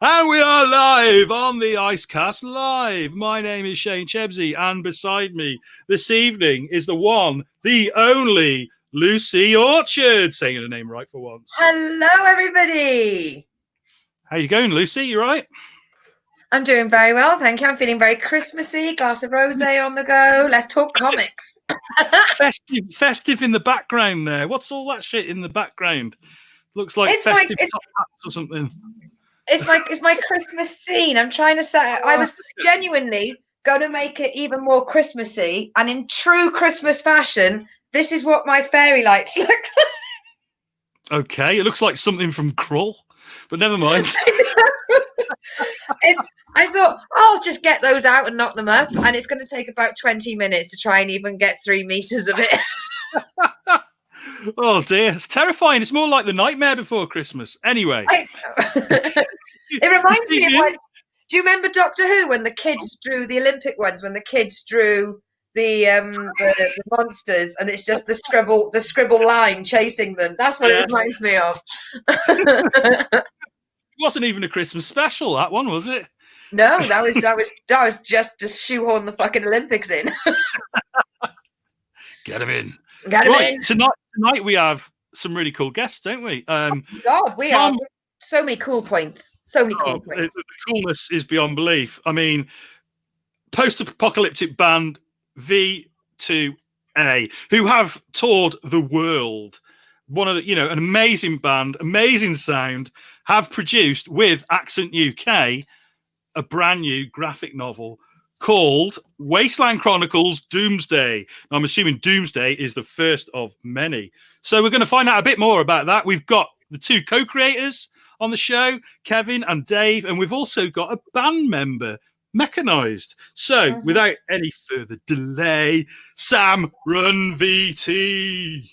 And we are live on the Icecast Live. My name is Shane Chebsey, and beside me this evening is the one, the only Lucy Orchard, saying her name right for once. Hello, everybody. How you going, Lucy? You right? I'm doing very well, thank you. I'm feeling very Christmassy. Glass of rosé on the go. Let's talk comics. festive in the background there. What's all that shit in the background? Looks like festive top hats or something. It's my Christmas scene. I'm trying to say. I was genuinely going to make it even more Christmassy, and in true Christmas fashion, this is what my fairy lights look like. Okay, it looks like something from Krull, but never mind. I thought I'll just get those out and knock them up, and it's going to take about 20 minutes to try and even get 3 meters of it. Oh dear, it's terrifying. It's more like the Nightmare Before Christmas. Anyway, it reminds me of do you remember Doctor Who when the kids drew the Olympic ones, when the kids drew the monsters, and it's just the scribble line chasing them? That's what it reminds me of. It wasn't even a Christmas special, that one, was it? No, that was just to shoehorn the fucking Olympics in. Get them in. Get them in. Tonight we have some really cool guests, don't we? God, we are so many cool points. So many cool points. The coolness is beyond belief. I mean, post-apocalyptic band V2A, who have toured the world. One of the, an amazing band, amazing sound, have produced with Accent UK a brand new graphic novel called Wasteland Chronicles Doomsday. Now, I'm assuming Doomsday is the first of many. So we're going to find out a bit more about that. We've got the two co-creators on the show, Kevin and Dave, and we've also got a band member, Mechanized. So without any further delay, Sam, run VT.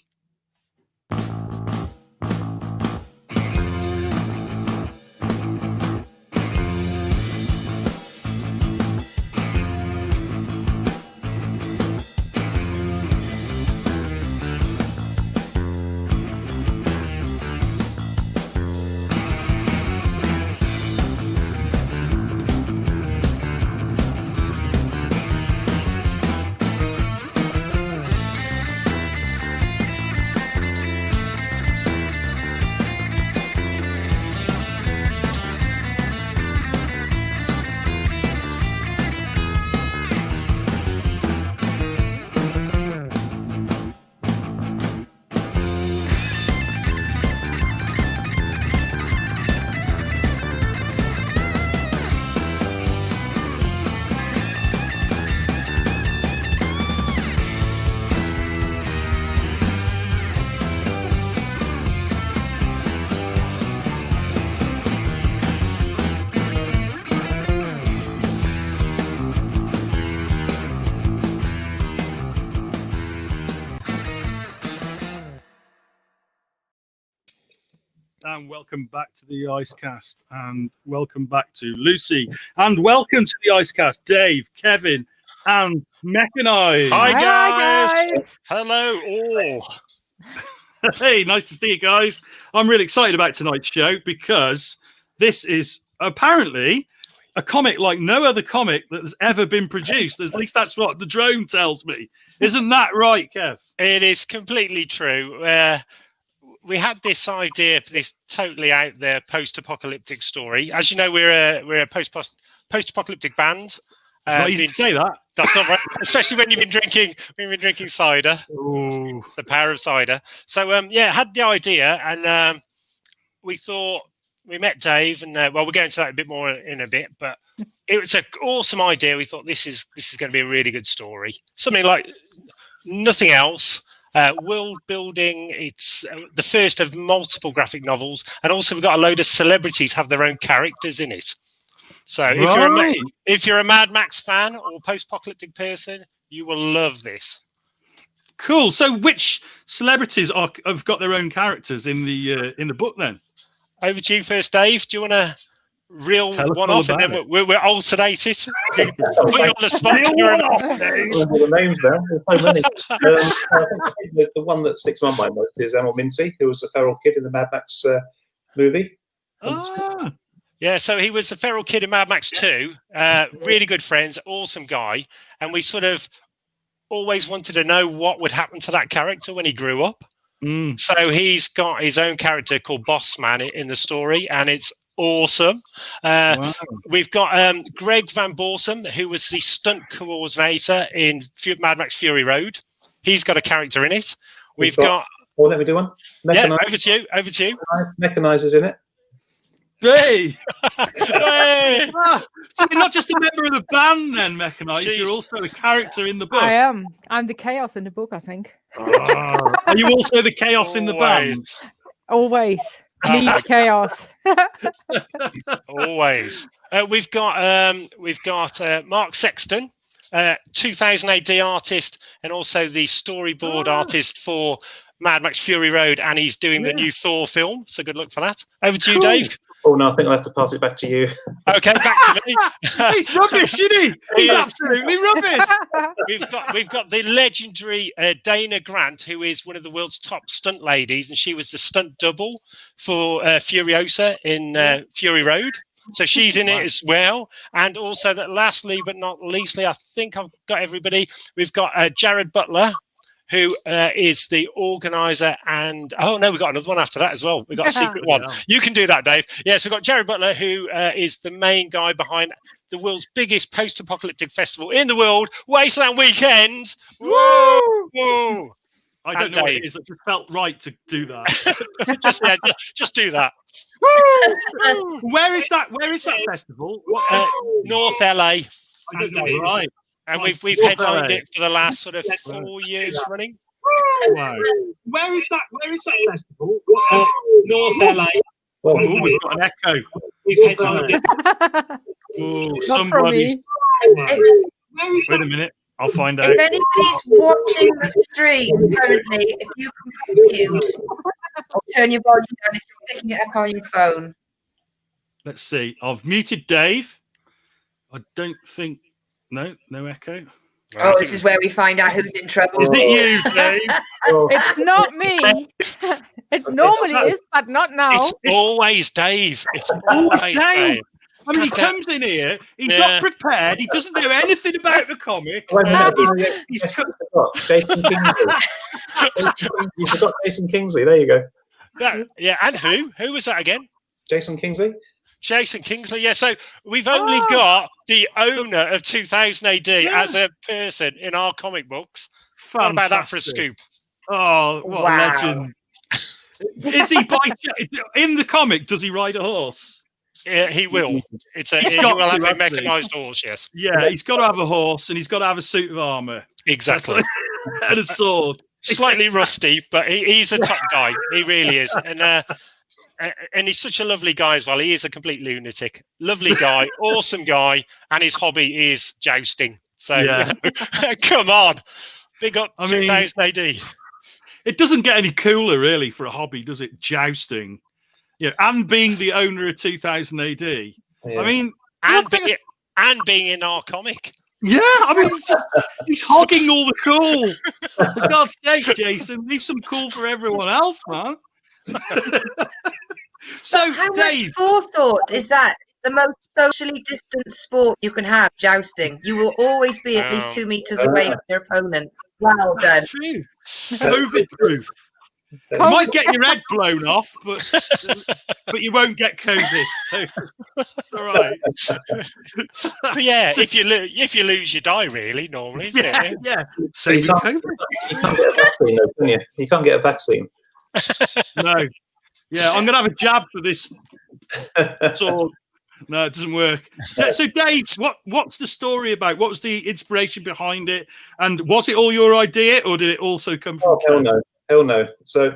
And welcome back to the Icecast, and welcome back to Lucy, and welcome to the Icecast, Dave, Kevin, and Mechanized. Hi guys. Hello all. Hey, nice to see you guys. I'm really excited about tonight's show because this is apparently a comic like no other comic that has ever been produced. At least that's what the drone tells me. Isn't that right, Kev? It is completely true. We had this idea for this totally out there post-apocalyptic story. As you know, we're a post-apocalyptic band. It's not easy to say that. That's not right, especially when you've been drinking cider. Ooh. The power of cider. So had the idea, and we thought, we met Dave, and we'll go into that a bit more in a bit. But it was an awesome idea. We thought this is going to be a really good story. Something like nothing else. World building. It's the first of multiple graphic novels, and also we've got a load of celebrities have their own characters in it. So if you're a Mad Max fan or post-apocalyptic person, you will love this. Cool. So which celebrities have got their own characters in the book then? Over to you first, Dave. Do you want to reel one off, and then we'll alternate it? Put you on the spot. The names now. There's so many. I think the one that sticks in my mind most is Emil Minty, who was the feral kid in the Mad Max movie. Ah, Yeah, so he was a feral kid in Mad Max 2. Really good friends, awesome guy. And we sort of always wanted to know what would happen to that character when he grew up. So he's got his own character called Boss Man in the story, and it's awesome. wow. We've got Greg Van Borsum, who was the stunt coordinator in Mad Max Fury Road. He's got a character in it. We've got... Well, let me do one. Yeah, over to you. Over to you. Mechanizer's in it. Hey! Hey! So you're not just a member of the band then, Mechanized, you're also a character in the book. I am. I'm the chaos in the book, I think. Oh. Are you also the chaos in the band? Always. Me, chaos. Always. We've got Mark Sexton, 2000 AD artist, and also the storyboard artist for Mad Max Fury Road, and he's doing the new Thor film. So good luck for that. Over to you, Dave. Oh no, I think I'll have to pass it back to you. Okay, back to me. He's rubbish, isn't he? He's absolutely rubbish. We've got the legendary Dana Grant, who is one of the world's top stunt ladies, and she was the stunt double for Furiosa in Fury Road. So she's in it as well. And also, that lastly but not leastly, I think I've got everybody. We've got Jared Butler, who is the organizer, and we've got another one after that as well. We've got a secret one. You can do that, Dave. Yes, we've got Jared Butler, who is the main guy behind the world's biggest post-apocalyptic festival in the world, Wasteland Weekend. Woo! Woo! I don't know what it is. It just felt right to do that. just do that. Woo! Where is that festival? North LA. I don't know. Right. And we've headlined it for the last sort of 4 years running. Wow. Where is that festival? North LA. Well, We've got an echo. We've headlined it. Somebody's. Wait a minute. I'll find out. If anybody's watching the stream currently, if you can mute, turn your volume down if you're picking it up on your phone. Let's see. I've muted Dave. I don't think. No echo. Oh, this is where we find out who's in trouble. Is it you, Dave? It's not me. It normally is, but not now. It's always Dave. It's always Dave. I mean, he comes in here, he's not prepared, he doesn't know anything about the comic. Jason Kingsley. You forgot Jason Kingsley. There you go. And who was that again? Jason Kingsley. Jason Kingsley. Yeah, so we've only got the owner of 2000 AD as a person in our comic books. What about that for a scoop? Oh, what a legend. Is he in the comic, does he ride a horse? Yeah, he will. He will have a mechanized horse, yes. Yeah, he's got to have a horse and he's got to have a suit of armor. Exactly. And a sword. Slightly rusty, but he's a top guy. He really is. And he's such a lovely guy as well. He is a complete lunatic. Lovely guy, awesome guy, and his hobby is jousting. So, come on. Big up 2000 AD. It doesn't get any cooler, really, for a hobby, does it? Jousting. Yeah, and being the owner of 2000 AD. Yeah. I mean... And being in our comic. Yeah, I mean, he's hogging all the cool. For God's sake, Jason, leave some cool for everyone else, man. So, how Dave, much forethought is that? The most socially distant sport you can have, jousting. You will always be at least 2 meters away from your opponent. Well done. That's true. COVID proof. You might get your head blown off, but you won't get COVID. So it's all right. But yeah, so, if you lose, you die. Really, normally. Yeah. So you can't get a vaccine, though, can you? You can't get a vaccine. No. Yeah, I'm gonna have a jab for this sword. No, it doesn't work. So, Dave, what's the story about? What was the inspiration behind it? And was it all your idea, or did it also come from? Oh, hell no. So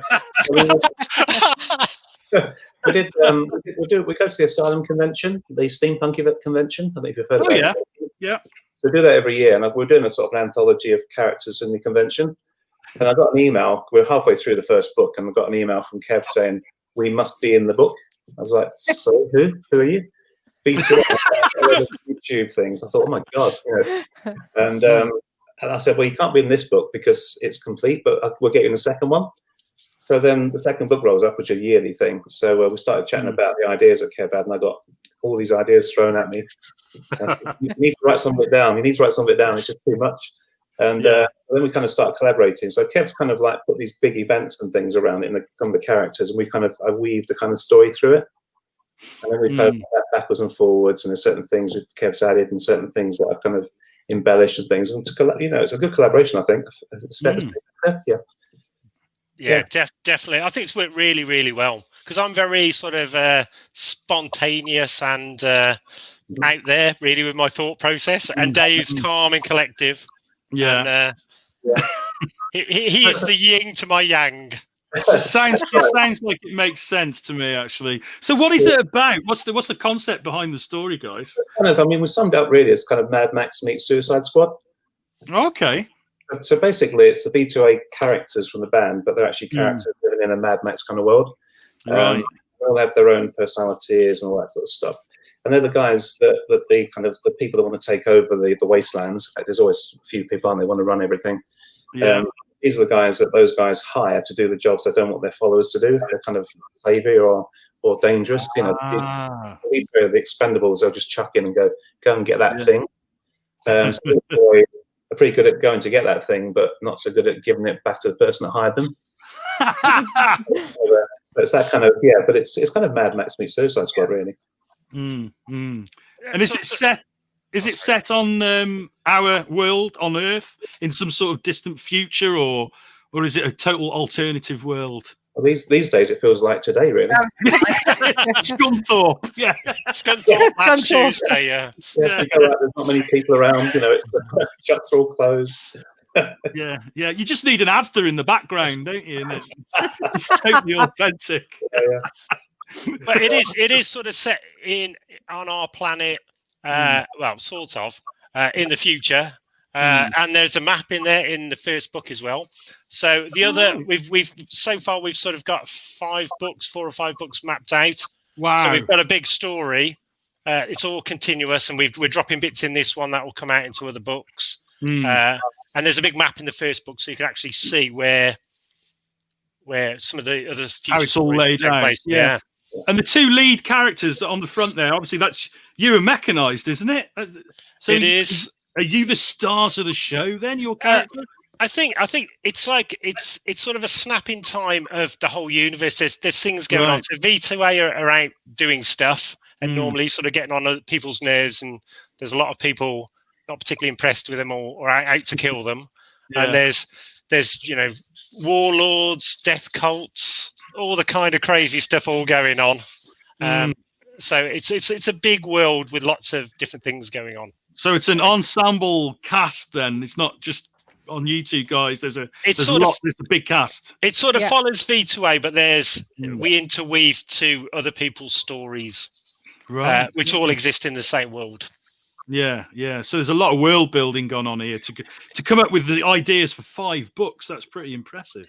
we did. We go to the Asylum convention, the steampunk convention. I think you've heard about it. Yeah. So we do that every year, and we're doing a sort of an anthology of characters in the convention. And I got an email. We're halfway through the first book, and I got an email from Kev saying we must be in the book. I was like, so who are you? V2A, YouTube things. I thought, oh my god, and I said, well, you can't be in this book because it's complete, but we'll get you in the second one. So then the second book rolls up, which is a yearly thing. So we started chatting about the ideas that Kev had, and I got all these ideas thrown at me. You need to write some of it down. You need to write some of it down. It's just too much. And then we kind of started collaborating. So Kev's kind of like put these big events and things around it, and some of the characters, and I weaved a kind of story through it. And then we kind of backwards and forwards, and there's certain things that Kev's added, and certain things that I've kind of embellished and things. And it's a good collaboration, I think. It's fair to say. Yeah, definitely. I think it's worked really, really well because I'm very sort of spontaneous and out there, really, with my thought process. And Dave's calm and collective. Yeah. And, he's the yin to my yang. It sounds like it makes sense to me, actually. So, what is it about? What's the concept behind the story, guys? We summed up really as kind of Mad Max meets Suicide Squad. Okay. So basically, it's the V2A characters from the band, but they're actually characters living in a Mad Max kind of world. Right. They all have their own personalities and all that sort of stuff. And they're the guys that the people that want to take over the wastelands. In fact, there's always a few people on they want to run everything. Yeah. These are the guys that those guys hire to do the jobs they don't want their followers to do. They're kind of savvy or dangerous. The expendables, they'll just chuck in and go and get that thing. So are pretty good at going to get that thing, but not so good at giving it back to the person that hired them. It's that kind of but it's kind of Mad Max meets Suicide Squad, really. And is it set on our world on Earth in some sort of distant future, or is it a total alternative world? Well, these days it feels like today, really. Scunthorpe, Scunthorpe last Tuesday, you go out, there's not many people around. It's the shops are all closed. Yeah. You just need an Asda in the background, don't you? And it's totally authentic. But it is sort of set on our planet. Well, sort of in the future. And there's a map in there in the first book as well. So the other, we've so far we've sort of got 4 or 5 books mapped out. Wow! So we've got a big story. It's all continuous, and we're dropping bits in this one that will come out into other books. And there's a big map in the first book, so you can actually see where some of the other future how it's all laid out. Yeah. And the 2 lead characters on the front there, obviously that's you and Mechanized, isn't it? So it is. Are you the stars of the show then? Your character? I think it's like it's sort of a snap in time of the whole universe. There's things going on. So V2A are out doing stuff and normally sort of getting on other people's nerves, and there's a lot of people not particularly impressed with them or out to kill them. And there's warlords, death cults, all the kind of crazy stuff all going on. So it's a big world with lots of different things going on. So it's an ensemble cast then. It's not just on you two guys. There's a big cast. It sort of follows V2A, but we interweave 2 other people's stories, which all exist in the same world. Yeah. So there's a lot of world building going on here to come up with the ideas for 5 books. That's pretty impressive.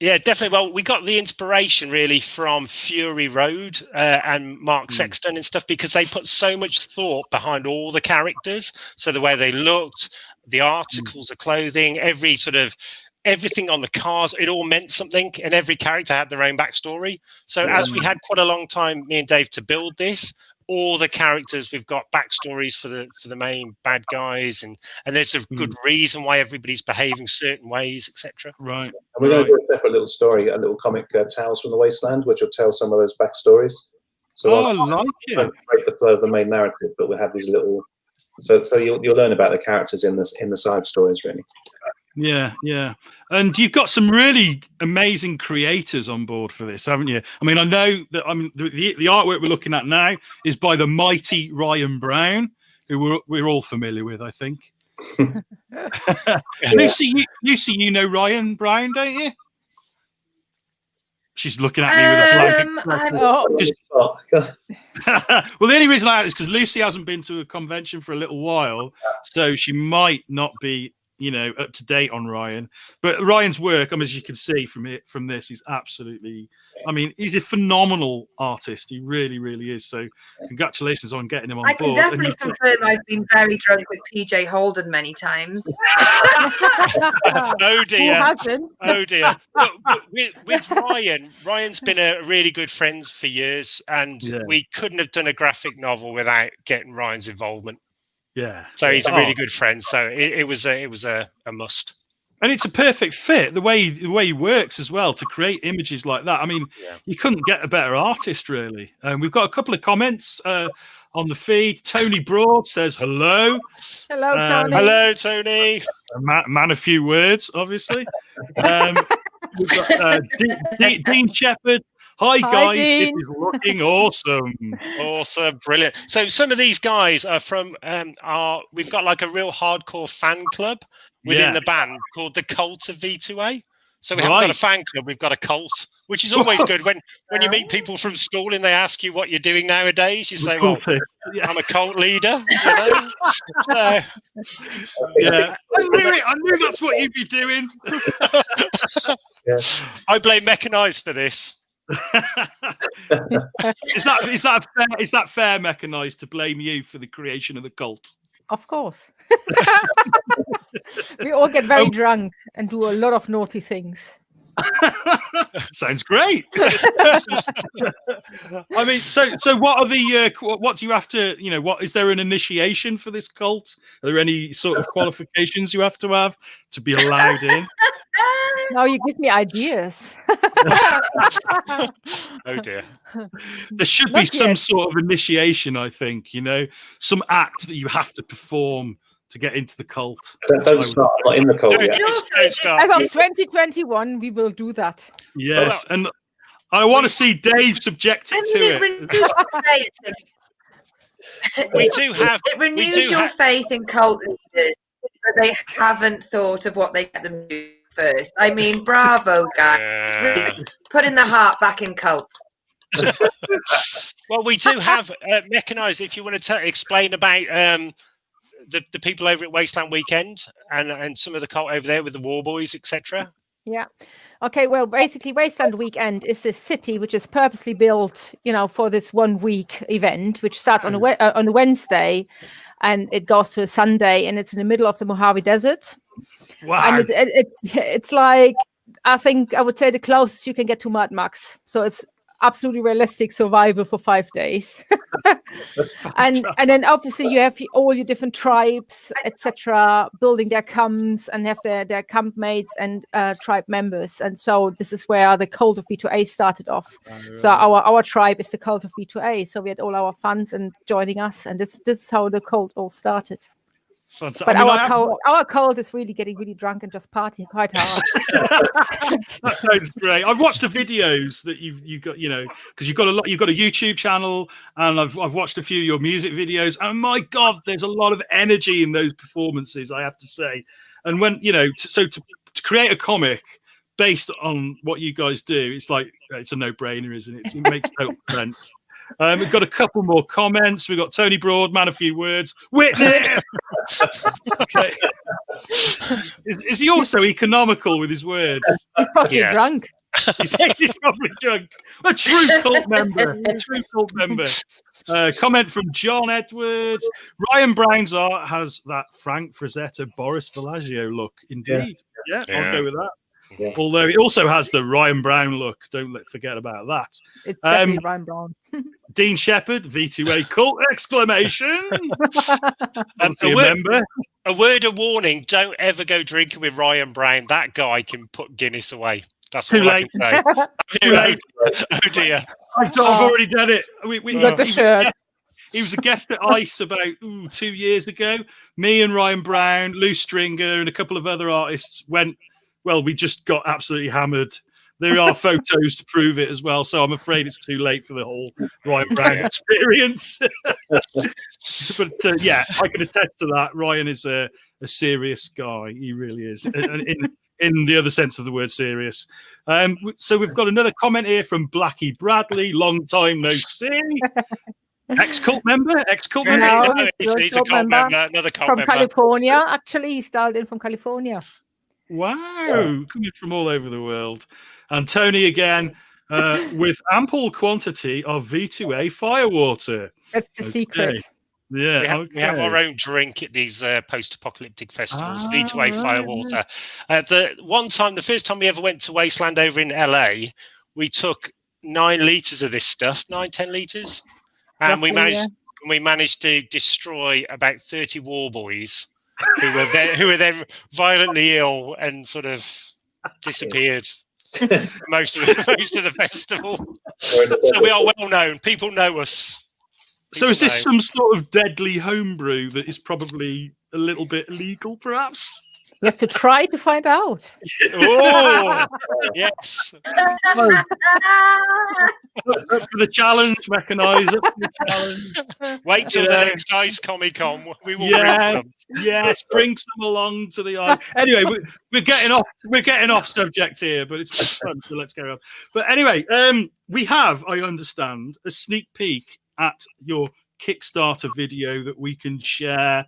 Yeah, definitely. Well, we got the inspiration really from Fury Road and Mark Sexton and stuff, because they put so much thought behind all the characters. So the way they looked, the articles of clothing, everything on the cars, it all meant something, and every character had their own backstory. So as we had quite a long time, me and Dave, to build this, all the characters, we've got backstories for the main bad guys, and there's a good reason why everybody's behaving certain ways, etc. Right. And we're going to do a separate little story, a little comic, Tales from the Wasteland, which will tell some of those backstories. So I like it. Break the flow of the main narrative, but we'll have these little. So you'll learn about the characters in the side stories, really. Yeah. And you've got some really amazing creators on board for this, haven't you? I mean, I know that the artwork we're looking at now is by the mighty Ryan Brown, who we're all familiar with, I think. Lucy, you know Ryan Brown, don't you? She's looking at me with a blank. Well, the only reason I ask is because Lucy hasn't been to a convention for a little while, so she might not be up to date on Ryan. But Ryan's work, as you can see from this, he's absolutely. I mean, he's a phenomenal artist. He really, really is. So, congratulations on getting him on board. I can definitely confirm I've been very drunk with PJ Holden many times. Oh dear! Who hasn't? Oh dear! But with Ryan's been a really good friend for years, and we couldn't have done a graphic novel without getting Ryan's involvement. Yeah. So he's a really good friend. So it was a must. And it's a perfect fit the way he works as well to create images like that. I mean, you couldn't get a better artist, really. We've got a couple of comments on the feed. Tony Broad says hello. Hello, Tony. Hello, Tony. Man, a few words, obviously. We've got Dean Shepherd. Hi guys, Dean. it is looking awesome. Awesome, brilliant. So some of these guys are from we've got like a real hardcore fan club within the band called the Cult of V2A. So we haven't got a fan club, we've got a cult, which is always good when you meet people from school and they ask you what you're doing nowadays. You say, "Well, I'm a cult leader." I knew that's what you'd be doing. I blame Mechanized for this. Is that fair, Mechanized, to blame you for the creation of the cult? Of course. We all get very drunk and do a lot of naughty things. Sounds great. I mean, so what are the what do you have to, what is there an initiation for this cult? Are there any sort of qualifications you have to be allowed in? Now you give me ideas. Oh dear. There should be some sort of initiation, I think, some act that you have to perform to get into the cult. Don't start. I'm not in the cult yet. Don't start. As of 2021, we will do that. Yes, and I want to see Dave subjected to it. We do have. It renews your faith in cult leaders, but they haven't thought of what they get them to do first. I mean, bravo, guys! Really putting the heart back in cults. Well, we do have Mechanized. If you want to explain about the people over at Wasteland Weekend and some of the cult over there with the War Boys, etc. Yeah. Okay. Well, basically, Wasteland Weekend is this city which is purposely built, for this 1 week event, which starts on a Wednesday, and it goes to a Sunday, and it's in the middle of the Mojave Desert. Wow. And it's like, I think I would say the closest you can get to Mad Max. So it's absolutely realistic survival for 5 days. and then obviously you have all your different tribes, etc., building their camps and have their campmates and tribe members. And so this is where the cult of V2A started off. So our tribe is the cult of V2A. So we had all our fans and joining us, and this is how the cult all started. Fantastic. But our cult is really getting really drunk and just partying quite hard. That sounds great. I've watched the videos that you've got, because you've got a YouTube channel, and I've watched a few of your music videos, and my God, there's a lot of energy in those performances, I have to say. And when to create a comic based on what you guys do, it's like it's a no-brainer, isn't it? It makes total sense. We've got a couple more comments. We've got Tony Broad, man, a few words. Witness! Okay. Is he also economical with his words? He's possibly drunk. He's probably drunk. A true cult member. Comment from John Edwards. Ryan Brown's art has that Frank Frazetta, Boris Villaggio look. Indeed. Yeah, I'll go with that. Yeah. Although it also has the Ryan Brown look. Don't forget about that. It's definitely Ryan Brown. Dean Shepherd, V2A cult, exclamation. A word of warning, don't ever go drinking with Ryan Brown. That guy can put Guinness away. That's all I can say. Too late. Oh dear. I've already done it. We got the shirt. He was a guest at ICE about 2 years ago. Me and Ryan Brown, Lou Stringer, and a couple of other artists went. Well, we just got absolutely hammered. There are photos to prove it as well, so I'm afraid it's too late for the whole Ryan Brown experience. But yeah, I can attest to that. Ryan is a serious guy. He really is, in the other sense of the word serious. So we've got another comment here from Blackie Bradley. Long time no see. Ex-cult member? Ex-cult member? No, No, he's he's a cult member, another cult from member. California. Actually, he dialed in from California. Wow, coming from all over the world. And Tony again with ample quantity of V2A firewater. That's the secret. Yeah, We have our own drink at these post-apocalyptic festivals, V2A right, Firewater. The first time we ever went to Wasteland over in LA, we took 9 litres of this stuff, 10 litres. And we managed to destroy about 30 war boys who were then violently ill and sort of disappeared most of the festival. So we are well known. People know us. So is this some sort of deadly homebrew that is probably a little bit illegal, perhaps? You have to try to find out. Oh, yes. Up for the challenge, mechanize up for the challenge. Wait till the next Ice Comic Con. We will bring some. Yes, bring some along to the eye. Anyway, we're getting off subject here, but it's fun, so let's go on. But anyway, we have, I understand, a sneak peek at your Kickstarter video that we can share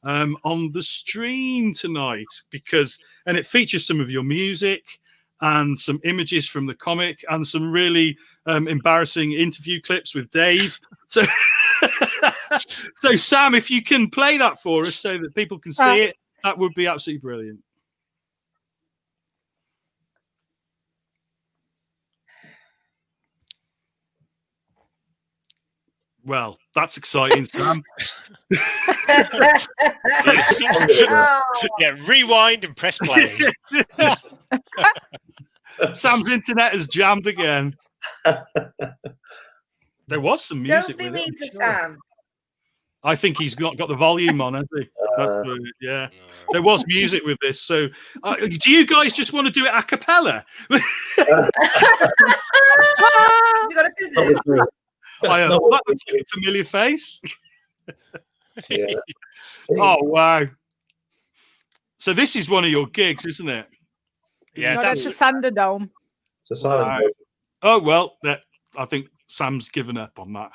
on the stream tonight, and it features some of your music and some images from the comic and some really embarrassing interview clips with Dave. So Sam, if you can play that for us so that people can see it, that would be absolutely brilliant. Well, that's exciting, Sam. Yeah, rewind and press play. Sam's internet has jammed again. There was some music. Don't be with mean it, to sure. Sam. I think he's not got the volume on, has he? That's brilliant. Yeah, there was music with this. So, do you guys just want to do it a cappella? You got a visit. That looks like a familiar face. Yeah. Oh wow! So this is one of your gigs, isn't it? Yes. No, that's a Thunderdome. It's a silent Wow. mode. Oh well, I think Sam's given up on that.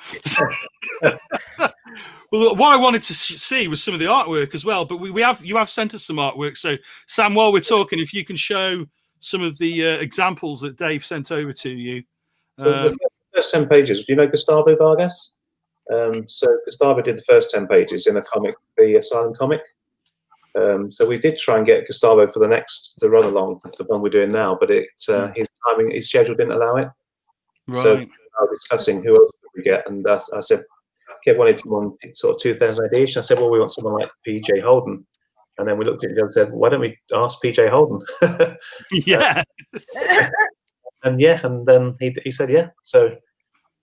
Well, what I wanted to see was some of the artwork as well. But you have sent us some artwork. So Sam, while we're talking, if you can show some of the examples that Dave sent over to you. So the first 10 pages. Do you know Gustavo Vargas? So Gustavo did the first 10 pages in a comic, the Asylum comic. So we did try and get Gustavo for the run along, the one we're doing now, but his schedule didn't allow it. Right. So I was discussing who else could we get, and I said, Kev wanted someone sort of 2,000 AD. I said, well, we want someone like PJ Holden. And then we looked at each other and said, why don't we ask PJ Holden? Yeah. And then he said, yeah. So,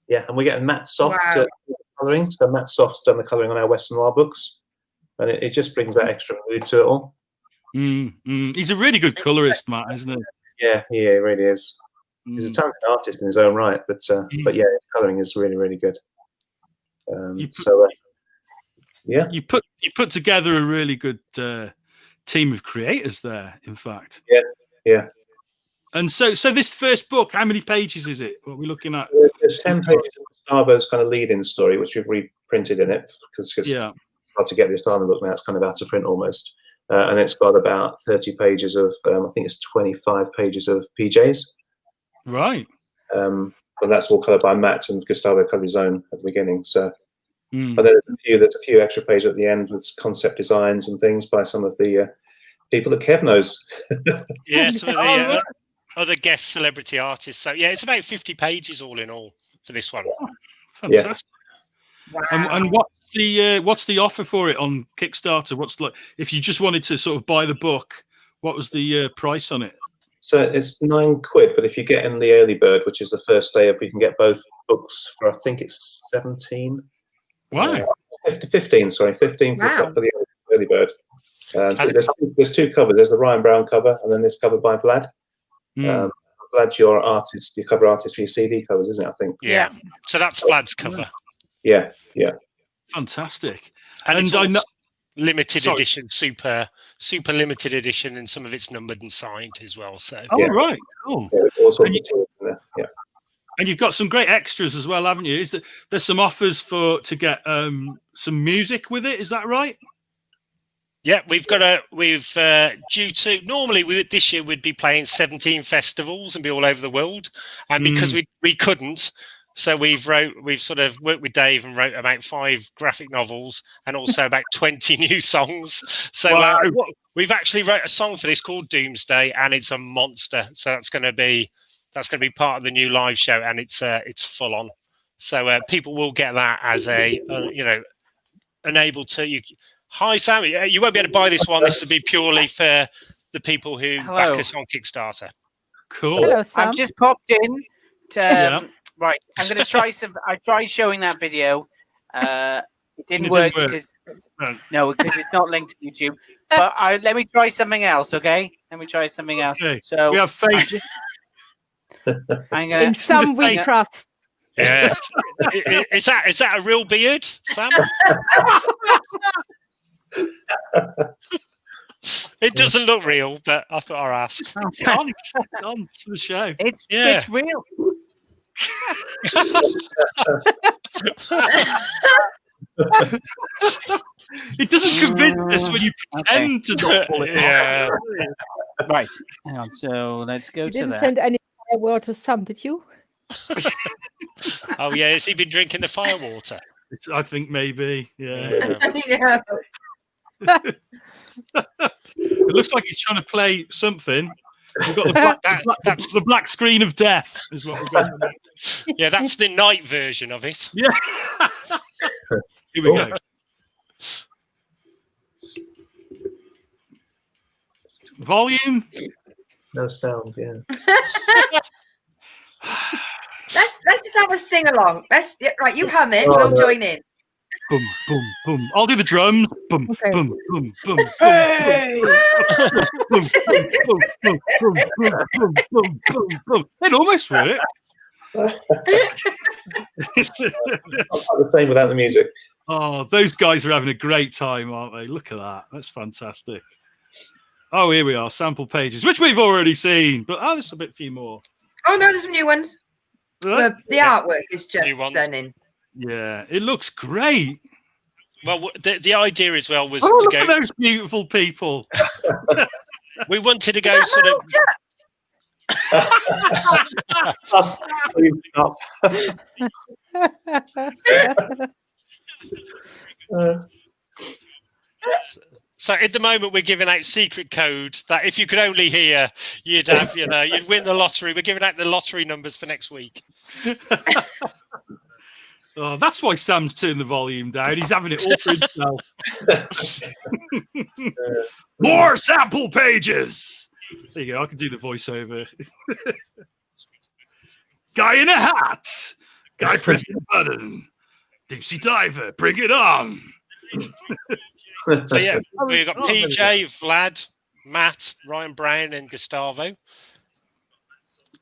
yeah, and we're getting Matt Soft to colouring. So Matt Soft's done the colouring on our Western Noir books. And it just brings that extra mood to it all. He's a really good colorist, Matt, isn't he? Yeah, he really is. He's a talented artist in his own right, but yeah, his colouring is really, really good. Yeah, you put together a really good team of creators there. In fact, yeah. And so this first book, how many pages is it? What are we looking at? There's 10 pages of Gustavo's kind of lead-in story, which we've reprinted in it because it's hard to get the Asylum book now. It's kind of out of print almost. And it's got about 30 pages of, I think it's 25 pages of PJs. Right. And that's all coloured by Matt, and Gustavo coloured his own at the beginning. So, but there's a few extra pages at the end with concept designs and things by some of the people that Kev knows. Yeah, some of the other guest celebrity artists. So yeah, it's about 50 pages all in all for this one. Fantastic. Wow. And what's the offer for it on Kickstarter? What's like if you just wanted to sort of buy the book? What was the price on it? So it's £9, but if you get in the early bird, which is the first day, if we can get both books for, I think it's 17. Wow. 15. Sorry, 15 for the early bird. There's two covers. There's the Ryan Brown cover, and then this cover by Vlad. Vlad's your artist, your cover artist for your CD covers, isn't it? I think. Yeah. So that's Vlad's cover. Yeah. Fantastic. And I know limited edition, super limited edition, and some of it's numbered and signed as well. So right, cool. Yeah, it's also materials in there. Yeah. And you've got some great extras as well, haven't you? There's some offers to get some music with it? Is that right? Yeah, we've due to normally this year we'd be playing 17 festivals and be all over the world, and because we couldn't, so we've sort of worked with Dave and wrote about 5 graphic novels and also about 20 new songs. So we've actually wrote a song for this called Doomsday, and it's a monster. So that's going to be part of the new live show, and it's full on. So people will get that as unable to. Hi, Sam. You won't be able to buy this one. This will be purely for the people who back us on Kickstarter. Cool. Hello, Sam. I've just popped in. Right, I'm going to try some. I tried showing that video. It didn't work because it's not linked to YouTube. But let me try something else. Okay, let me try something else. Okay. So we have faith. In some we trust. Yeah. Is that a real beard, Sam? It doesn't look real, but I thought I'd ask. It's on to the show. It's real. It doesn't convince us when you pretend to not pull it off. Yeah. Right. Hang on. So let's go You to didn't that. send any word to Sam, did you? Oh yeah, has he been drinking the fire water? I think maybe. Yeah. Yeah. It looks like he's trying to play something. We've got that's the black screen of death, is what we've got. Yeah, that's the night version of it. Yeah. Here we go. Volume. No sound. Yeah. Let's just have a sing along. Right, you hum it. Oh, We'll no. join in. Boom, boom, boom. I'll do the drums. Boom, Okay. boom, boom, boom, Hey! boom, boom, boom, boom, boom, boom, boom, boom, boom, boom. It almost worked. I'll have the same without the music. Oh, those guys are having a great time, aren't they? Look at that. That's fantastic. Oh, here we are. Sample pages, which we've already seen. But there's a few more. Oh no, there's some new ones. The artwork is just New ones. stunning. Yeah, it looks great. Well, the idea as well was Oh, to look go. at those beautiful people. We wanted to go sort of. Please stop. So at the moment, we're giving out secret code that if you could only hear, you'd have, you'd win the lottery. We're giving out the lottery numbers for next week. Oh, that's why Sam's turned the volume down. He's having it all for himself. More sample pages. There you go. I can do the voiceover. Guy in a hat. Guy pressing a button. Deep sea diver. Bring it on. So yeah, we've got PJ, Vlad, Matt, Ryan Brown, and Gustavo.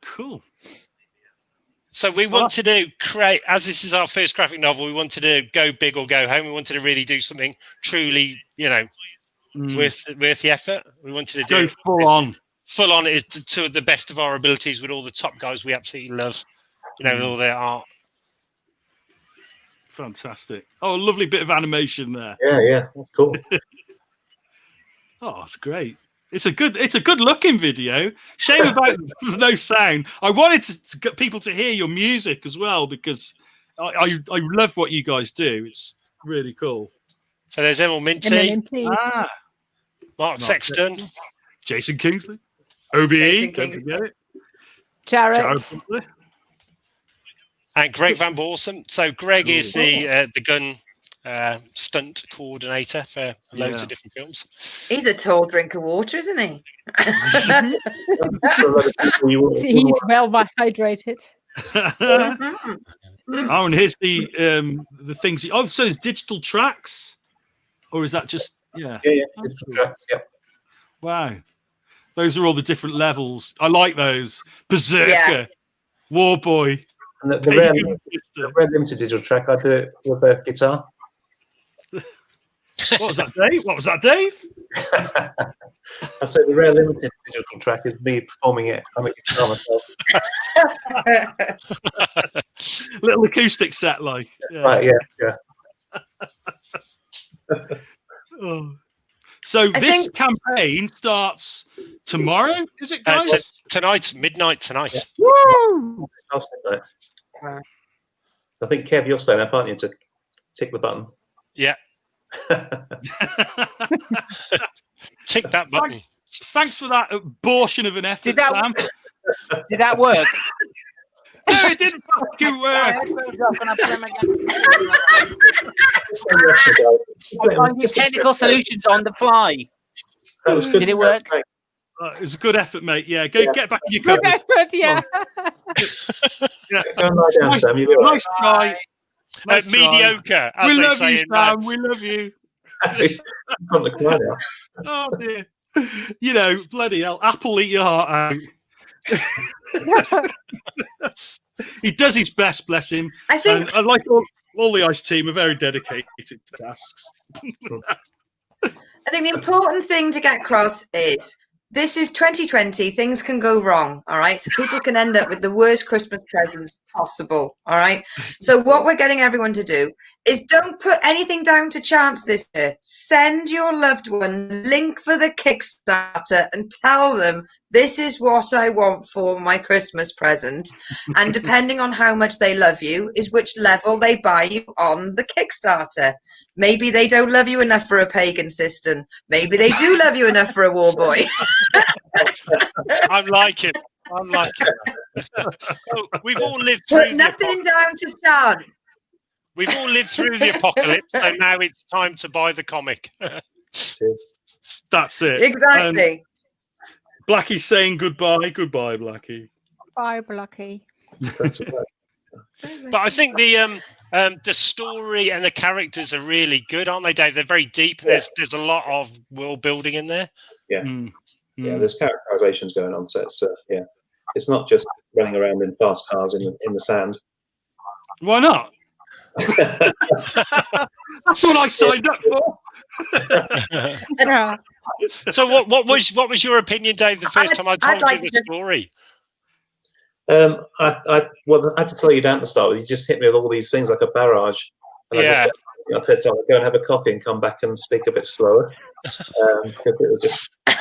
Cool. So we wanted to create, as this is our first graphic novel, we wanted to go big or go home. We wanted to really do something truly, worth the effort. We wanted to do Go full on. Full on is to the best of our abilities with all the top guys we absolutely love. With all their art. Fantastic. Oh, a lovely bit of animation there. Yeah, that's cool. Oh, it's great. It's a good looking video. Shame about no sound. I wanted to get people to hear your music as well because I love what you guys do. It's really cool. So there's Emil Minty, Mark Sexton, Jason Kingsley, OBE, don't forget it. Jared. And Greg Van Borsum. So Greg is the gun stunt coordinator for loads of different films. He's a tall drink of water, isn't he? He's well hydrated. Oh, and here's the things. Oh, so it's digital tracks, or is that just Yeah, digital tracks. Yeah. Wow, those are all the different levels. I like those. Berserker, War Boy. And the rare limited digital track, I do it with a guitar. What was that, Dave? What was that, Dave? I say the rare limited digital track is me performing it on the guitar myself. Little acoustic set, like. Yeah. Right, yeah. Oh. So this campaign starts tomorrow, is it, guys? Tonight, midnight tonight. Woo! I think, Kev, you're staying up, aren't you, to tick the button? Yeah. Tick that button. Thanks for that abortion of an effort, Sam. Did that work? No, it didn't fucking work. I'm finding technical solutions on the fly. That was good. Did it work? It was a good effort, mate. Yeah, get back in your Good cupboard. effort, yeah. Yeah. Go and lie down, Sam. You'll be all right. Nice try. Nice try. Mediocre. As We they love say you, in Sam. We love you. From the choir now. Oh dear. You know, bloody hell, Apple, eat your heart out. He does his best, bless him. I think And I like all the ICE team are very dedicated to tasks. the important thing to get across is this is 2020. Things can go wrong. All right. So people can end up with the worst Christmas presents possible. All right. So what we're getting everyone to do is don't put anything down to chance this year. Send your loved one link for the Kickstarter and tell them this is what I want for my Christmas present. And depending on how much they love you is which level they buy you on the Kickstarter. Maybe they don't love you enough for a pagan system. Maybe they do love you enough for a war boy. I'm liking that. Oh, we've all lived through Put nothing down to chance. We've all lived through the apocalypse, so now it's time to buy the comic. That's it. Exactly. Blackie's saying goodbye. Goodbye, Blackie. Bye, Blackie. But I think the story and the characters are really good, aren't they, Dave? They're very deep. And there's a lot of world building in there. Yeah. Yeah, there's characterizations going on. So it's not just running around in fast cars in the sand. Why not? That's what I signed up for. Yeah. So what was your opinion, Dave, the first time I told you the story? I had to slow you down to start with. You just hit me with all these things like a barrage. And I said, so I'll go and have a coffee and come back and speak a bit slower. Because it was just... And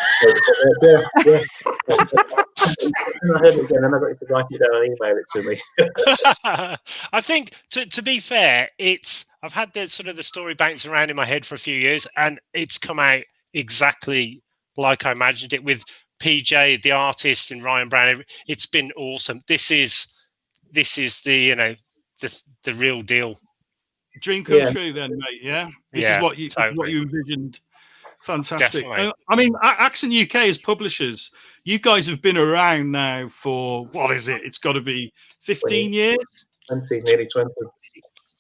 I heard it again, and I got you to write it down and email it to me. I think, to be fair, I've had the story bouncing around in my head for a few years, and it's come out exactly like I imagined it with PJ, the artist, and Ryan Brown. It's been awesome. This is the the real deal. Dream come true, then, mate. Yeah, this is what you envisioned. Fantastic. I mean, Accent UK as publishers, you guys have been around now for what is it? It's got to be 15 years. 20, nearly 20.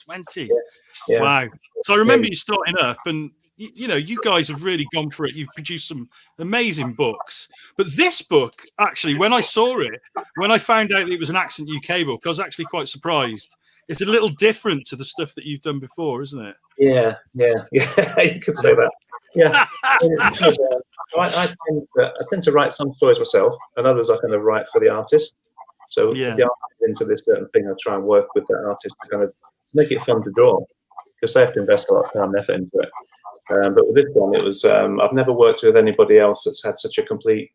20. Yeah. Wow. So I remember you starting up, and you guys have really gone for it. You've produced some amazing books. But this book, actually, when I saw it, when I found out that it was an Accent UK book, I was actually quite surprised. It's a little different to the stuff that you've done before, isn't it? Yeah. You could say that. Yeah. I tend to write some stories myself, and others I kind of write for the artist. So if the artist is into this certain thing, I try and work with that artist to kind of make it fun to draw, because they have to invest a lot of time and effort into it. But with this one, it was I've never worked with anybody else that's had such a complete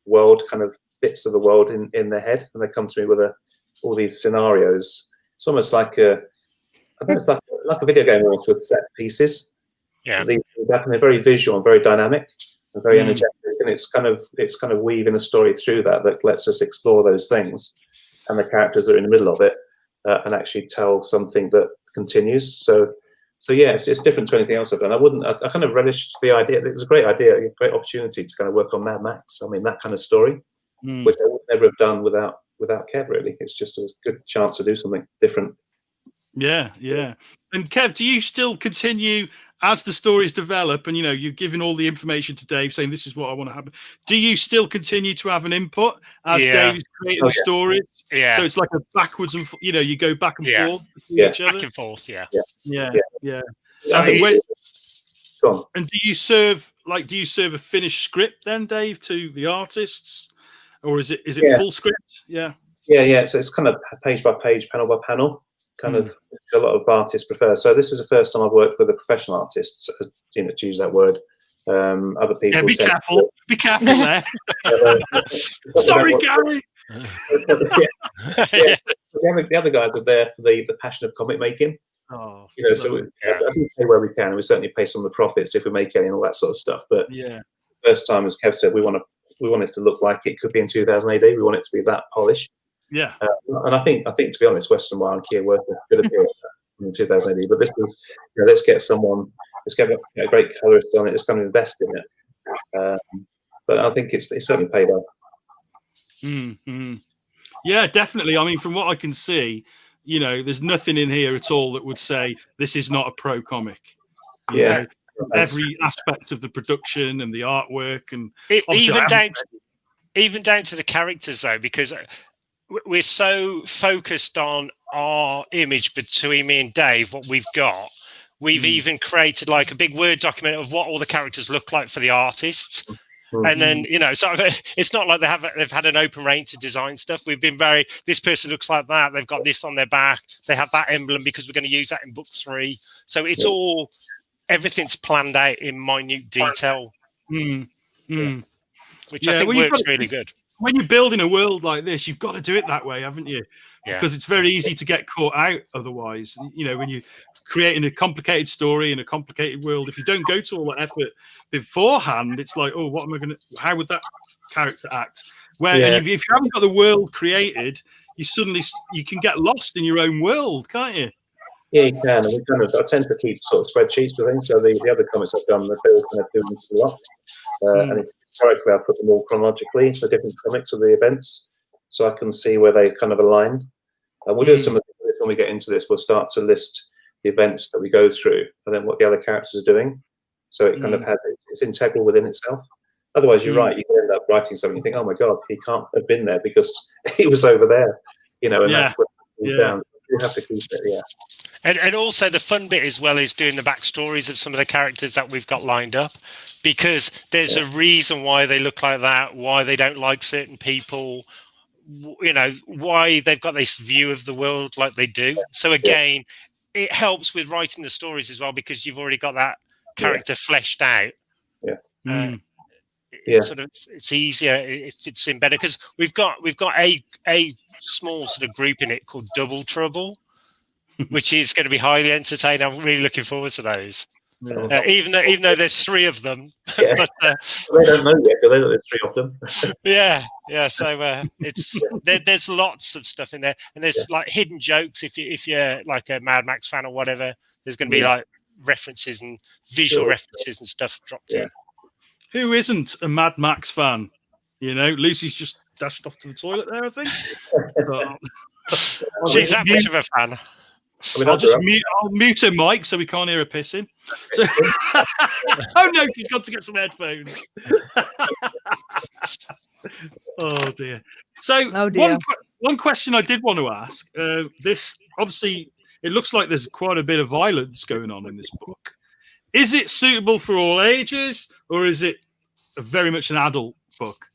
world, kind of bits of the world in their head, and they come to me with all these scenarios. It's almost like it's like a video game almost with set pieces. Yeah, they're very visual and very dynamic and very energetic, and it's kind of weaving a story through that lets us explore those things and the characters that are in the middle of it and actually tell something that continues. So yeah, it's different to anything else I've done. I kind of relished the idea. It's a great idea, a great opportunity to kind of work on Mad Max. I mean, that kind of story, which I would never have done without Kev. Really, it's just a good chance to do something different. Yeah. And Kev, do you still continue as the stories develop, and you're giving all the information to Dave saying this is what I want to happen? Do you still continue to have an input as Dave is creating the stories? Yeah. So it's like a backwards and you go back and forth between each other. Back and forth. Yeah. So And do you serve a finished script then, Dave, to the artists, or is it full script? Yeah. So it's kind of page by page, panel by panel, kind of a lot of artists prefer. So this is the first time I've worked with a professional artist, to use that word. Other people. Yeah, be careful there. Sorry, Gary. The other guys are there for the passion of comic making. Oh, so we pay where we can, and we certainly pay some of the profits if we make any and all that sort of stuff. But first time, as Kev said, we want it to look like it could be in 2000 AD. We want it to be that polished. Yeah. And I think to be honest, Western Wire and Key are worth a good appeal in 2000 AD. But this was, let's get a great colorist on it. Let's kind of invest in it. But I think it's certainly paid off. Mm-hmm. Yeah, definitely. I mean, from what I can see, there's nothing in here at all that would say this is not a pro comic. You know, every aspect of the production and the artwork, and even down to the characters, though, because we're so focused on our image between me and Dave, what we've got. We've even created like a big Word document of what all the characters look like for the artists. And then, so it's not like they've had an open range to design stuff. We've been this person looks like that. They've got this on their back. They have that emblem because we're going to use that in book 3. So it's everything's planned out in minute detail, which I think works really good. When you're building a world like this, you've got to do it that way, haven't you? Yeah. Because it's very easy to get caught out otherwise. When you creating a complicated story in a complicated world, if you don't go to all that effort beforehand, it's like, oh, how would that character act? And if you haven't got the world created, you can get lost in your own world, can't you? Yeah, you can. And I tend to keep sort of spreadsheets for things. So the other comics I've done, they're all kind of doing this a lot. And historically, I put them all chronologically, so different comics of the events, so I can see where they kind of aligned. And we'll do some of this when we get into this. We'll start to list the events that we go through, and then what the other characters are doing. So it kind of it's integral within itself. Otherwise, you're right. You can end up writing something. You think, oh my god, he can't have been there because he was over there. And that's what down. You have to keep it. And also the fun bit as well is doing the backstories of some of the characters that we've got lined up, because there's a reason why they look like that, why they don't like certain people, why they've got this view of the world like they do. So again, it helps with writing the stories as well, because you've already got that character fleshed out. It's easier if it's in better, because we've got a small sort of group in it called Double Trouble, which is going to be highly entertaining. I'm really looking forward to those. Even though there's 3 of them, but, they don't know yet, do they? That there's 3 of them. So it's there's lots of stuff in there, and there's like hidden jokes. If you're like a Mad Max fan or whatever, there's going to be like references and visual references and stuff dropped in. Who isn't a Mad Max fan? Lucy's just dashed off to the toilet there, I think. She's that much of a fan. I'll mute her mic so we can't hear her pissing. So, oh no, she's got to get some headphones. Oh dear. So one question I did want to ask. This obviously it looks like there's quite a bit of violence going on in this book. Is it suitable for all ages, or is it very much an adult book?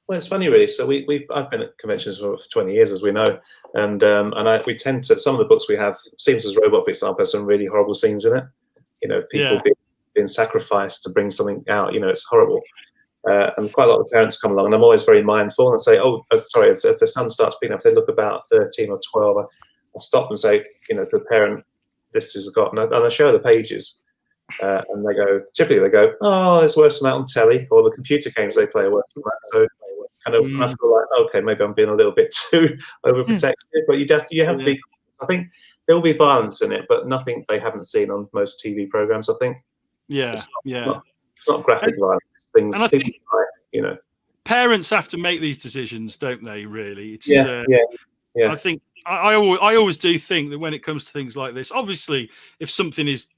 Well, it's funny, really. So I've been at conventions for 20 years, as we know, and we tend to, some of the books we have, Seamstress Robot, for example, has some really horrible scenes in it. People being sacrificed to bring something out. It's horrible. And quite a lot of parents come along, and I'm always very mindful and say, "Oh, sorry." As the son starts picking up, if they look about 13 or 12, I stop and say, to the parent, "This has got," and I show the pages, and typically they go, "Oh, it's worse than that on telly," or the computer games they play are worse than that. So kind of, I feel like, okay, maybe I'm being a little bit too overprotective, but you have to be. I think there will be violence in it, but nothing they haven't seen on most TV programs. I think. It's not graphic violence. Things, and I think parents have to make these decisions, don't they? Really, I think I always do think that when it comes to things like this, obviously, if something is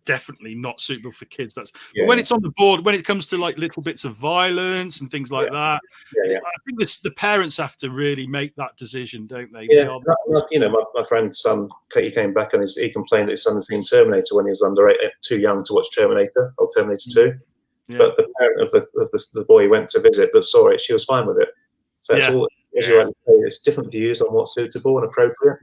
definitely not suitable for kids. But when it's on the board, when it comes to like little bits of violence and things like that, I think the parents have to really make that decision, don't they? Yeah, my friend's son, he came back and he complained that his son had seen Terminator when he was too young to watch Terminator or Terminator 2. Yeah. But the parent of the boy he went to visit that saw it, she was fine with it. So it's all, as you rightly say, it's different views on what's suitable and appropriate.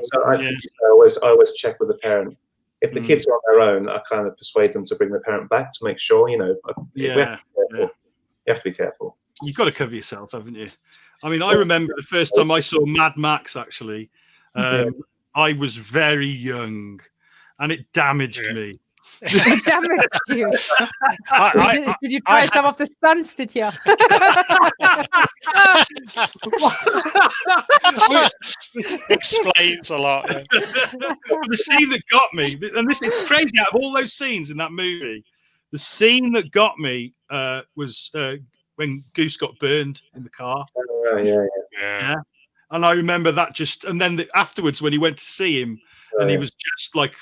So I always check with the parent. If the kids are on their own, I kind of persuade them to bring the parent back to make sure, you have to be careful. You've got to cover yourself, haven't you? I mean, I remember the first time I saw Mad Max, actually. I was very young and it damaged me. It damaged you. Did you try some of the stunts, did you? Explains a lot. Yeah. The scene that got me, and this is crazy, out of all those scenes in that movie, the scene that got me was when Goose got burned in the car. Yeah. And I remember that and then afterwards when he went to see him, and he was just like,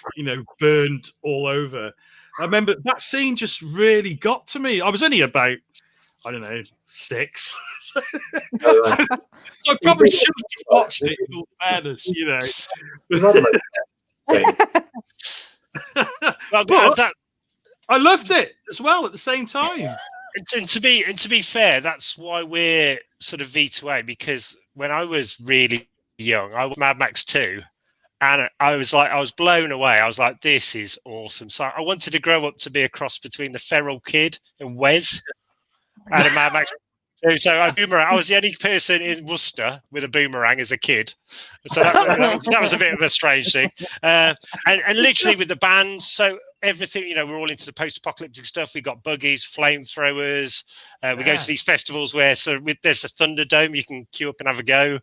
burned all over. I remember that scene just really got to me. I was only about, 6. So I probably should have watched it in all fairness, But I loved it as well at the same time. And to be fair, that's why we're sort of V2A, because when I was really young, I was Mad Max 2. And I was blown away. I was like, this is awesome. So I wanted to grow up to be a cross between the Feral Kid and Wes out of Mad Max. So I was the only person in Worcester with a boomerang as a kid. So that was a bit of a strange thing. And literally with the band, so everything, we're all into the post-apocalyptic stuff. We got buggies, flamethrowers. We go to these festivals where there's a Thunderdome. You can queue up and have a go.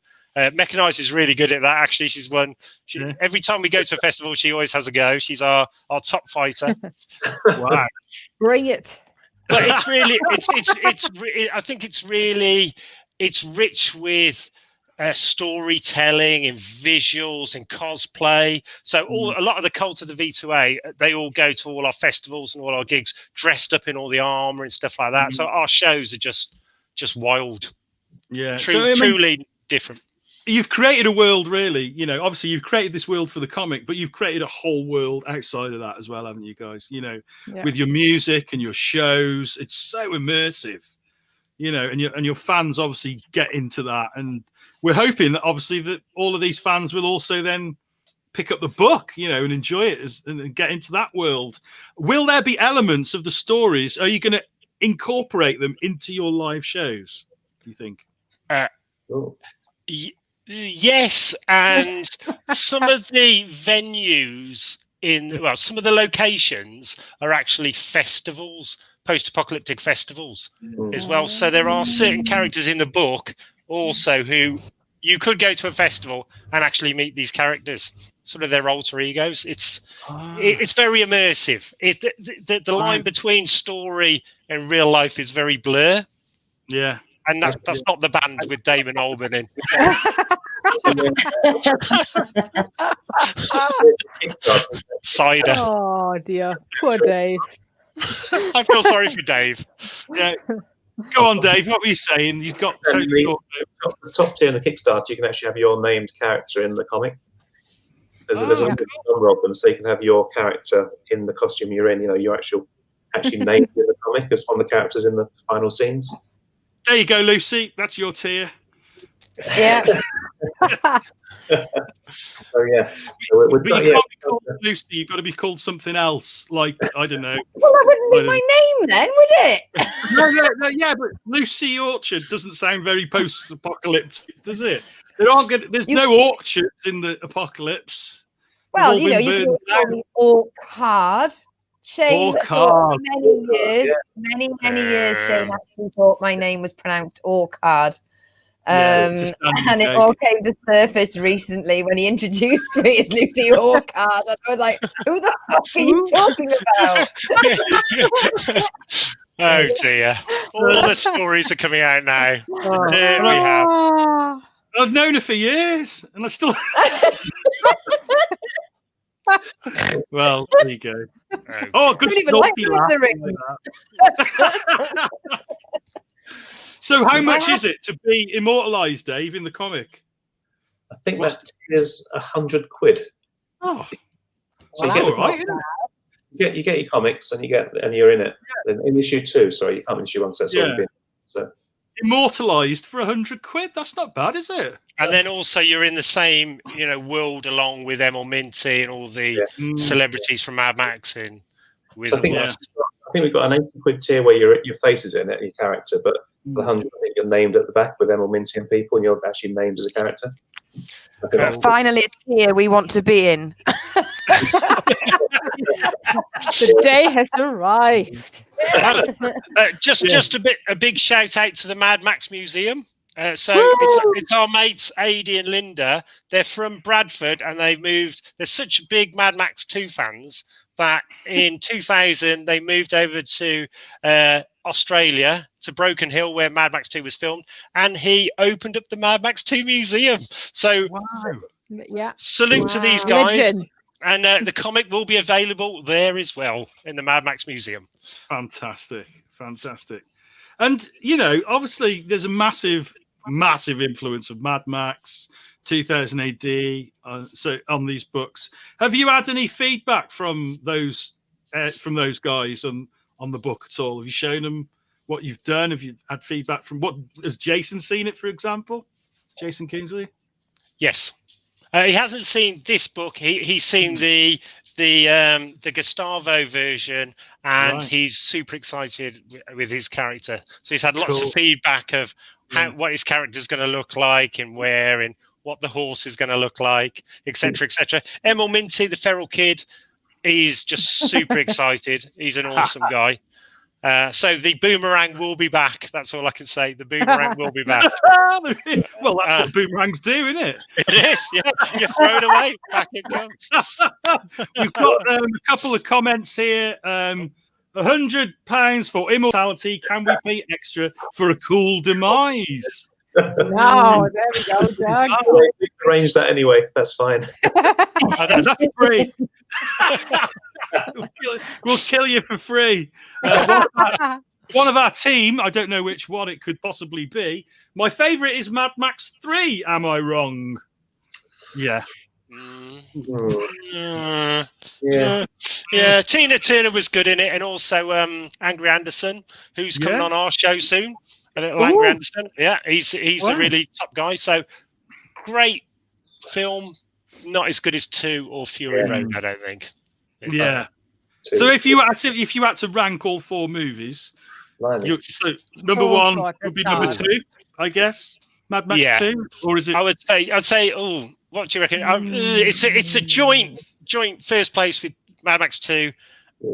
Mechanized is really good at that. Actually, she's won. Every time we go to a festival, she always has a go. She's our top fighter. Wow, bring it! But it's really, I think it's rich with storytelling and visuals and cosplay. So a lot of the cult of the V2A, they all go to all our festivals and all our gigs dressed up in all the armor and stuff like that. So our shows are just wild. Yeah, truly different. You've created a world, really. Obviously you've created this world for the comic, but you've created a whole world outside of that as well, haven't you guys? With your music and your shows, it's so immersive. And your fans obviously get into that, and we're hoping that obviously that all of these fans will also then pick up the book, and enjoy it and get into that world. Will there be elements of the stories? Are you going to incorporate them into your live shows, do you think? Yes, and some of the venues some of the locations are actually festivals, post-apocalyptic festivals as well. So there are certain characters in the book also who you could go to a festival and actually meet these characters, sort of their alter egos. It's very immersive. The line between story and real life is very blur. Yeah. And that's not the band with Damon Albarn in. Cider. Oh dear, poor Dave. I feel sorry for Dave. Yeah. Go on, Dave. What were you saying? You've got the top tier in the Kickstarter. You can actually have your named character in the comic. There's a number of them, so you can have your character in the costume you're in. You're actually named in the comic as one of the characters in the final scenes. There you go, Lucy. That's your tier. Yeah. So yes, but you can't be called Lucy. You've got to be called something else, like I don't know. Well, that wouldn't be my name then, would it? No, yeah, but Lucy Orchard doesn't sound very post-apocalyptic, does it? There's no orchards in the apocalypse. Well, you could call me Orchard. Shane thought for many years, many years, Shane actually thought my name was pronounced Orchard. And it all came to surface recently when he introduced me as Lucy Orchard. And I was like, who the fuck are you talking about? Oh dear. All the stories are coming out now. There we have. I've known her for years and I still... Well, there you go. Oh, good. I don't even like Lord of the Rings. So, how much is it to be immortalized, Dave, in the comic? I think that is £100. Oh, So that's all right. you get your comics and you're in it. In issue 2, sorry, you can't in issue 1 because that's already been. So. Immortalized for £100. That's not bad, is it? And then also you're in the same, world along with Emil Minty and all the celebrities from Mad Max in Wizard West. I think we've got an £80 tier where your face is in it, your character, but the 100, I think you're named at the back with Emil Minty and people, and you're actually named as a character. Finally, a tier we want to be in. The day has arrived. Just a big shout out to the Mad Max Museum. It's our mates Adi and Linda. They're from Bradford and they've moved. They're such big Mad Max 2 fans that in 2000 they moved over to Australia, to Broken Hill, where Mad Max 2 was filmed, and he opened up the Mad Max 2 museum. So salute to these guys. Legend. And the comic will be available there as well in the Mad Max Museum. Fantastic. And, obviously there's a massive influence of Mad Max, 2000 AD, so on these books. Have you had any feedback from those guys on the book at all? Have you shown them what you've done? Have you had feedback from has Jason seen it, for example? Jason Kingsley? Yes. He hasn't seen this book. He's seen the Gustavo version, and he's super excited with his character. So he's had lots of feedback of what his character's going to look like and where and what the horse is going to look like, etc., etc. Emil Minty, the feral kid, he's just super excited. He's an awesome guy. So the boomerang will be back. That's all I can say. The boomerang will be back. Well, that's what boomerangs do, isn't it? It is. Yeah, you throw it away, back it comes. We've got a couple of comments here. £100 for immortality. Can we pay extra for a cool demise? No, there we go, Doug. We can arrange that anyway. That's fine. That's free. We'll kill you for free. One of our team, I don't know which one it could possibly be. My favourite is Mad Max 3. Am I wrong? Yeah. Yeah. Tina Turner was good in it, and also Angry Anderson, who's coming on our show soon. A little Angry Anderson. Yeah, he's a really top guy. So great film. Not as good as 2 or Fury Road, I don't think. So if you had to rank all 4 movies, number 1 would be number 2, I guess. Mad Max 2, or is it? I'd say. Oh, what do you reckon? It's a joint first place with Mad Max 2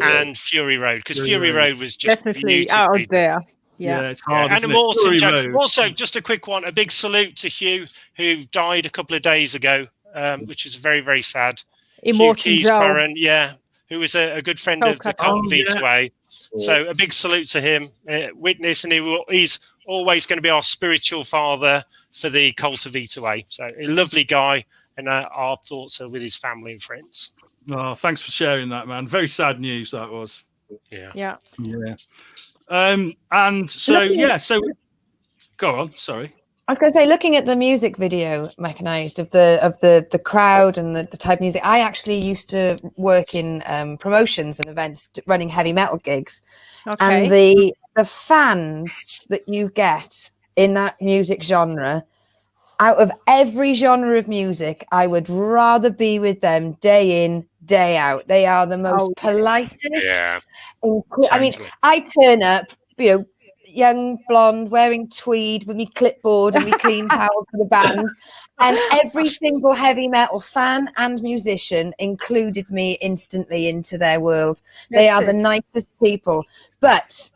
and Fury Road, because Fury Road was just definitely out there. Yeah, it's hard. And also, just a quick one. A big salute to Hugh, who died a couple of days ago, which is very, very sad. Immortal Joe. Who was a good friend of the cult V2A. So a big salute to him, witness, and he's always going to be our spiritual father for the cult of V2A. So a lovely guy, and our thoughts are with his family and friends. Oh, thanks for sharing that, man. Very sad news that was. Yeah. And so go on. Sorry. I was going to say, looking at the music video, Mechanized, of the crowd and the type of music, I actually used to work in promotions and events, running heavy metal gigs, and the fans that you get in that music genre, out of every genre of music, I would rather be with them day in, day out. They are the most politest. Yeah. I mean, I turn up, young blonde wearing tweed with me clipboard and me clean towels for the band, and every single heavy metal fan and musician included me instantly into their world. They are the nicest people. But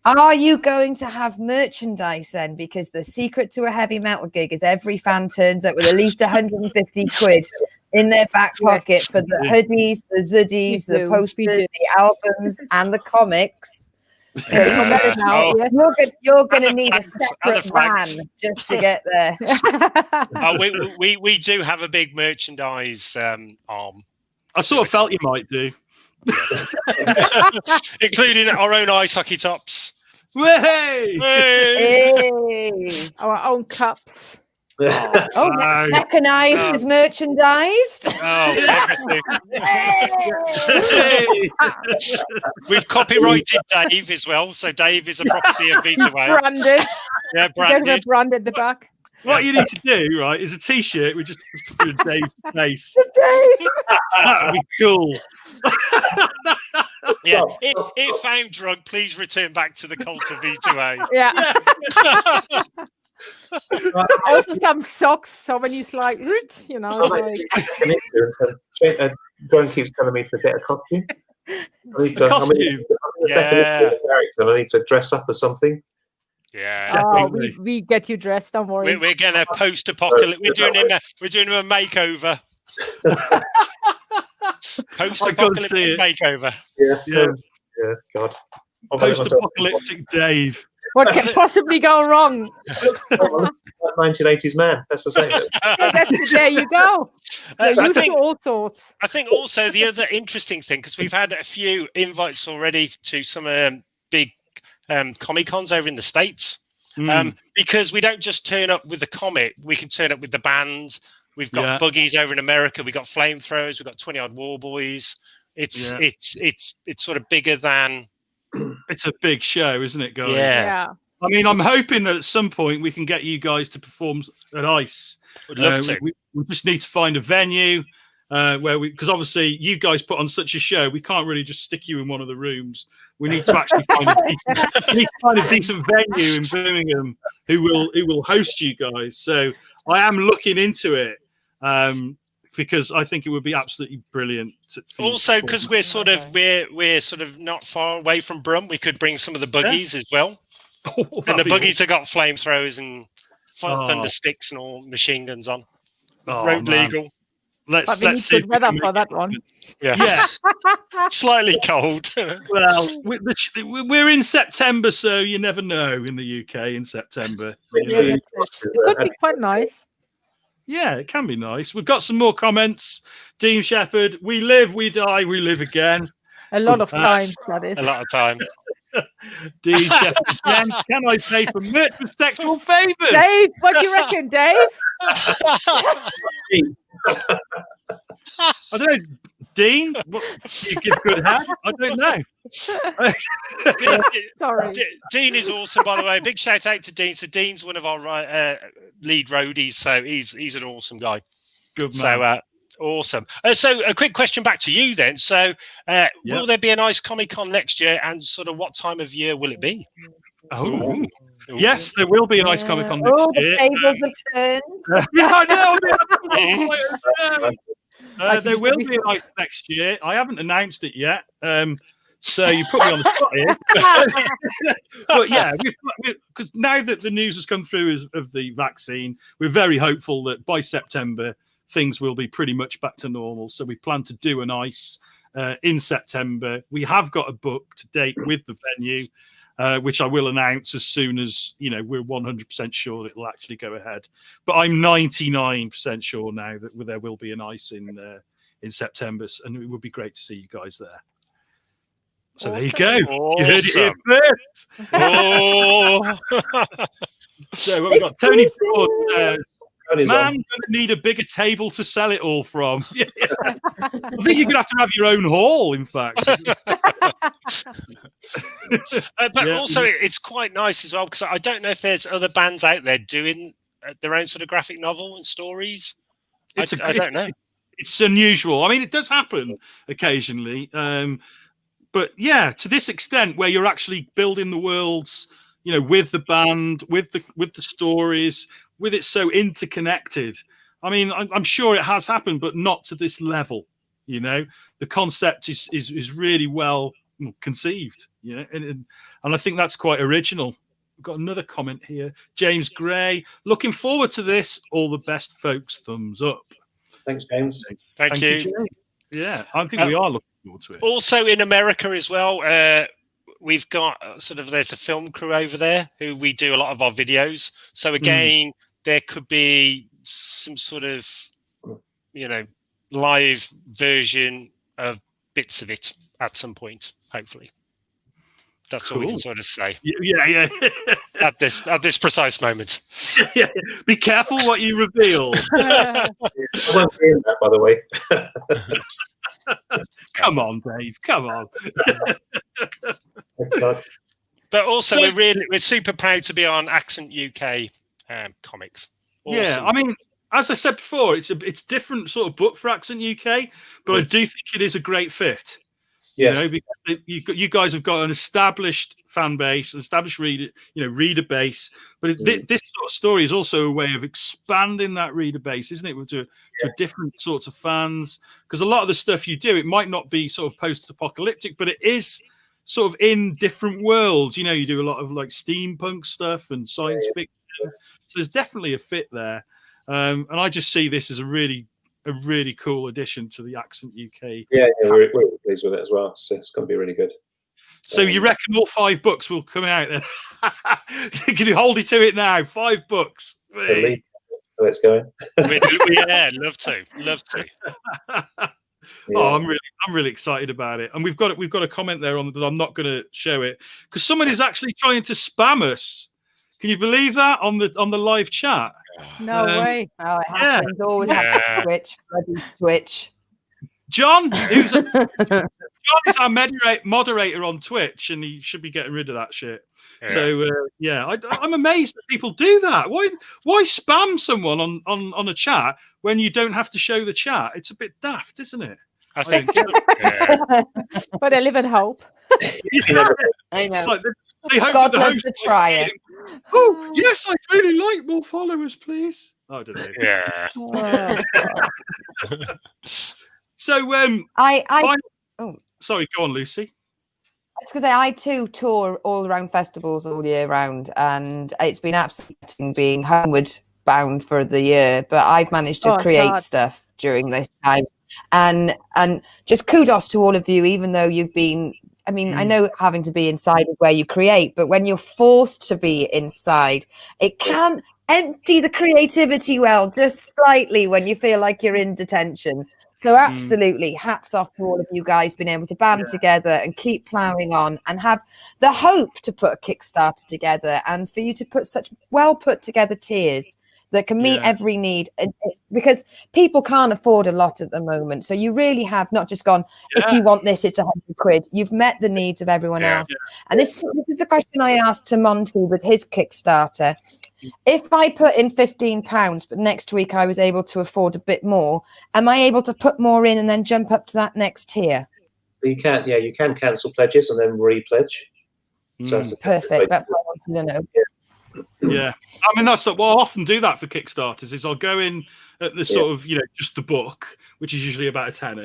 are you going to have merchandise then? Because the secret to a heavy metal gig is every fan turns up with at least 150 quid in their back pocket for the hoodies, the zoodies, the posters, the albums, and the comics. So you're going to need a separate van just to get there. We do have a big merchandise arm. I sort of felt you might do. including our own ice hockey tops. Way! Hey. Our own cups. Oh, mechanized is merchandised. Oh, everything. Hey! We've copyrighted Dave as well, so Dave is a property of V2A. Branded. Yeah, You get branded. a brand at the back. What you need to do, right, is a T-shirt with just Dave's face. That would be cool. Yeah. If I'm drunk, please return back to the cult of V2A. Yeah. Also some socks. So when he's like, you know, like John keeps telling me to get a costume. I need to. Costume. Yeah. I need to dress up or something. Yeah. oh, we get you dressed. Don't worry. We're gonna post-apocalyptic. We're doing him a makeover. Post-apocalyptic makeover. Yeah. God. Post-apocalyptic Dave. What can possibly go wrong? 1980s man. That's the same. There you go. You're I used think- to all sorts. I think also the other interesting thing, because we've had a few invites already to some big Comic-Cons over in the States, because we don't just turn up with the comic, we can turn up with the bands. We've got buggies over in America. We've got flamethrowers. We've got 20-odd war boys. It's sort of bigger than. It's a big show, isn't it, guys? Yeah. I mean, I'm hoping that at some point we can get you guys to perform at ICE. Would love to. We just need to find a venue because obviously you guys put on such a show, we can't really just stick you in one of the rooms. We need to actually find a decent venue in Birmingham who will host you guys. So I am looking into it because I think it would be absolutely brilliant. Also, because we're sort of not far away from Brum, we could bring some of the buggies as well. And the buggies have got flamethrowers and thunder sticks and all machine guns on. Road legal. Let's see good weather for that one. Yeah. Slightly cold. Well, we're in September, so you never know in the UK in September. It could be quite nice. Yeah, it can be nice. We've got some more comments. Dean Shepherd, we live, we die, we live again. A lot of time, that is. A lot of time. Dean Shepherd, can I pay for merch with sexual favours? Dave, what do you reckon, Dave? I don't know. Dean, what, do you give good hand? I don't know. Sorry. Dean is awesome, by the way. Big shout out to Dean. So Dean's one of our lead roadies, so he's an awesome guy. Good man. So awesome. So a quick question back to you then. So will there be a nice Comic-Con next year, and sort of what time of year will it be? Oh, yes, there will be a nice Comic-Con next year. The tables have turned. Yeah, I know. There will be a nice next year. I haven't announced it yet, so you put me on the spot here. But yeah, because now that the news has come through of the vaccine, we're very hopeful that by September things will be pretty much back to normal. So we plan to do an ICE in September. We have got a book to date with the venue, which I will announce as soon as we're 100% sure it will actually go ahead. But I'm 99% sure now that there will be an ICE in September, and it would be great to see you guys there. So there you go. Awesome. You heard it here first. Oh. So we've got Tony Ford. Man, I'm going to need a bigger table to sell it all from. I think you're going to have your own hall, in fact. But also, it's quite nice as well, because I don't know if there's other bands out there doing their own sort of graphic novel and stories. I don't know. It's unusual. I mean, it does happen occasionally. But yeah, to this extent, where you're actually building the worlds, with the band, with the stories, with it so interconnected. I mean, I'm sure it has happened, but not to this level. The concept is really well conceived. And I think that's quite original. We've got another comment here. James Gray, looking forward to this. All the best, folks. Thumbs up. Thanks, James. Thank you. James. Yeah, I think we are looking forward to it. Also in America as well, we've got there's a film crew over there who we do a lot of our videos. So again, there could be some sort of, live version of bits of it at some point, hopefully. That's all we can sort of say. Yeah. at this precise moment. Yeah. Be careful what you reveal. I won't be in that, by the way. Come on, Dave. Come on. But also, we're super proud to be on Accent UK Comics. Awesome. Yeah, I mean, as I said before, it's different sort of book for Accent UK, but I do think it is a great fit. Yes. You know, because you guys have got an established fan base, an established reader base. But this sort of story is also a way of expanding that reader base, isn't it? To different sorts of fans. Because a lot of the stuff you do, it might not be sort of post-apocalyptic, but it is sort of in different worlds. You know, you do a lot of like steampunk stuff and science fiction. So there's definitely a fit there. And I just see this as a really cool addition to the Accent UK. Yeah, we're pleased with it as well. So it's going to be really good. So you reckon all 5 books will come out then? Can you hold you to it now? 5 books. Let's go. Yeah, love to. Yeah. Oh, I'm really excited about it. And we've got a comment there on that. I'm not going to show it because someone is actually trying to spam us. Can you believe that on the live chat? No way. Oh, it happens. Always happens. Twitch. John is our moderator on Twitch, and he should be getting rid of that shit. Yeah. So I'm amazed that people do that. Why spam someone on a chat when you don't have to show the chat? It's a bit daft, isn't it? I think. But I live in hope. I know. Like they hope God that the loves host to try it. Oh yes, I'd really like more followers, please. Oh, I don't know. Yeah. So sorry, go on, Lucy. It's because I too tour all around festivals all year round, and it's been absolutely being homeward bound for the year. But I've managed to create stuff during this time, and just kudos to all of you, even though you've been. I mean, I know having to be inside is where you create, but when you're forced to be inside, it can empty the creativity well just slightly when you feel like you're in detention. So absolutely, hats off to all of you guys being able to band together and keep ploughing on and have the hope to put a Kickstarter together and for you to put such well put together tiers that can meet every need, because people can't afford a lot at the moment. So you really have not just gone, if you want this, it's £100. You've met the needs of everyone else. And this is the question I asked to Monty with his Kickstarter. If I put in £15, but next week I was able to afford a bit more, am I able to put more in and then jump up to that next tier? You can, you can cancel pledges and then re-pledge. So perfect. That's what I wanted to know. Yeah, I mean that's what I'll often do that for Kickstarters is I'll go in at the sort of just the book, which is usually about a tenner,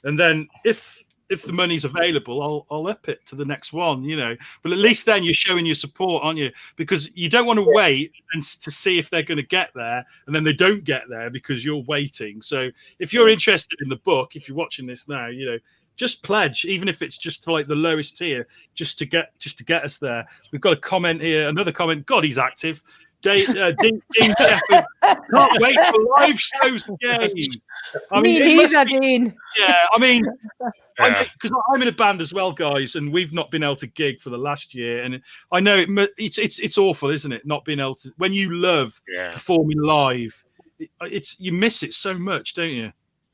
and then if the money's available, I'll up it to the next one, But at least then you're showing your support, aren't you? Because you don't want to wait and to see if they're going to get there, and then they don't get there because you're waiting. So if you're interested in the book, if you're watching this now, just pledge, even if it's just for like the lowest tier, just to get us there. We've got a comment here, another comment. God, he's active. Dean Shepherd, can't wait for live shows again. I mean, Dean. Yeah, I mean, because I'm in a band as well, guys, and we've not been able to gig for the last year, and I know it's awful, isn't it? Not being able to, when you love performing live, you miss it so much, don't you?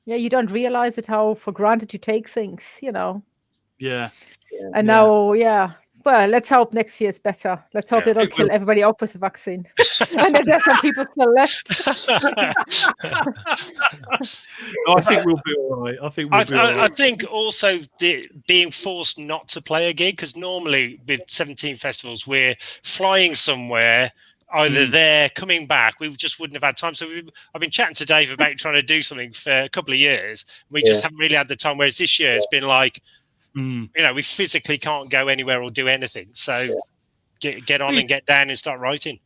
Yeah, you don't realize it how for granted you take things, Yeah. And now, well, let's hope next year is better. Let's hope they don't kill everybody off with the vaccine. And then there's some people still left. I think we'll be all right. I think also being forced not to play a gig, because normally with 17 festivals, we're flying somewhere, either there, coming back, we just wouldn't have had time. So I've been chatting to Dave about trying to do something for a couple of years. We just haven't really had the time, whereas this year it's been like, we physically can't go anywhere or do anything. So get on and get down and start writing.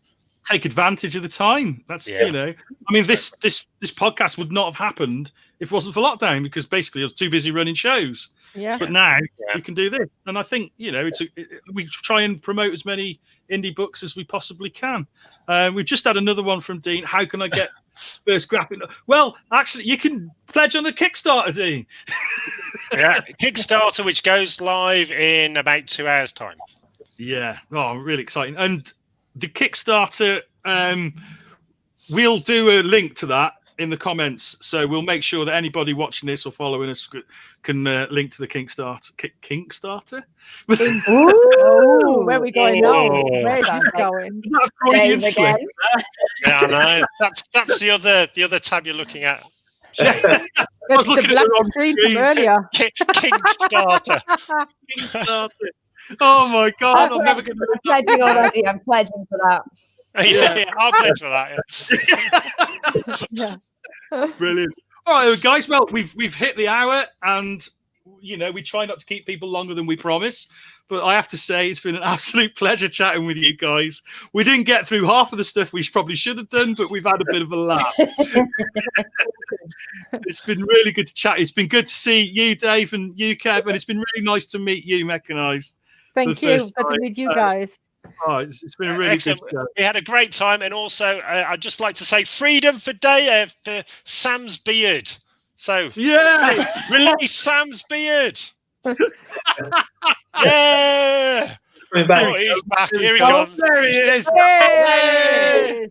Take advantage of the time. That's I mean, this podcast would not have happened if it wasn't for lockdown, because basically I was too busy running shows. Yeah. But now we can do this, and I think we try and promote as many indie books as we possibly can. We've just had another one from Dean. How can I get first graphic? Well, actually, you can pledge on the Kickstarter, Dean. Yeah, Kickstarter, which goes live in about 2 hours' time. Yeah, oh, really exciting. And the Kickstarter, we'll do a link to that in the comments, so we'll make sure that anybody watching this or following us can link to the Kickstarter. Kickstarter? Oh, where are we going now? Where is this going? Is that a Freudian Dave slip? again. Yeah, I know. That's the other tab you're looking at. That's was the looking at black the wrong screen screen. from earlier. Kickstarter. Kickstarter. Oh my God! I'm never going to. I'm pledging already. I'm pledging for that. Yeah, I'll pledge for that. Yeah. Brilliant. All right, guys. Well, we've hit the hour, and we try not to keep people longer than we promise. But I have to say, it's been an absolute pleasure chatting with you guys. We didn't get through half of the stuff we probably should have done, but we've had a bit of a laugh. It's been really good to chat. It's been good to see you, Dave, and you, Kev, and it's been really nice to meet you, Mechanized. Thank you. Good to meet you guys. Oh, it's been a really Excellent. good show. We had a great time, and also I'd just like to say freedom for Sam's beard. So Yeah, release Sam's beard. Yeah. Coming back. Oh, he's back. Here he Oh, comes. there he is. Yay!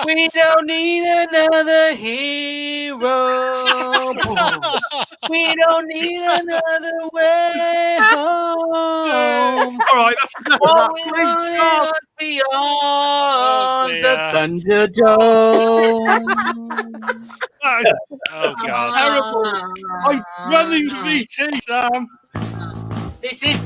We don't need another hero. We don't need another way home. All right, that's enough of Oh, that. we Please, want God. beyond the Thunderdome. Oh God. Terrible. I'm running the VT, Sam. This is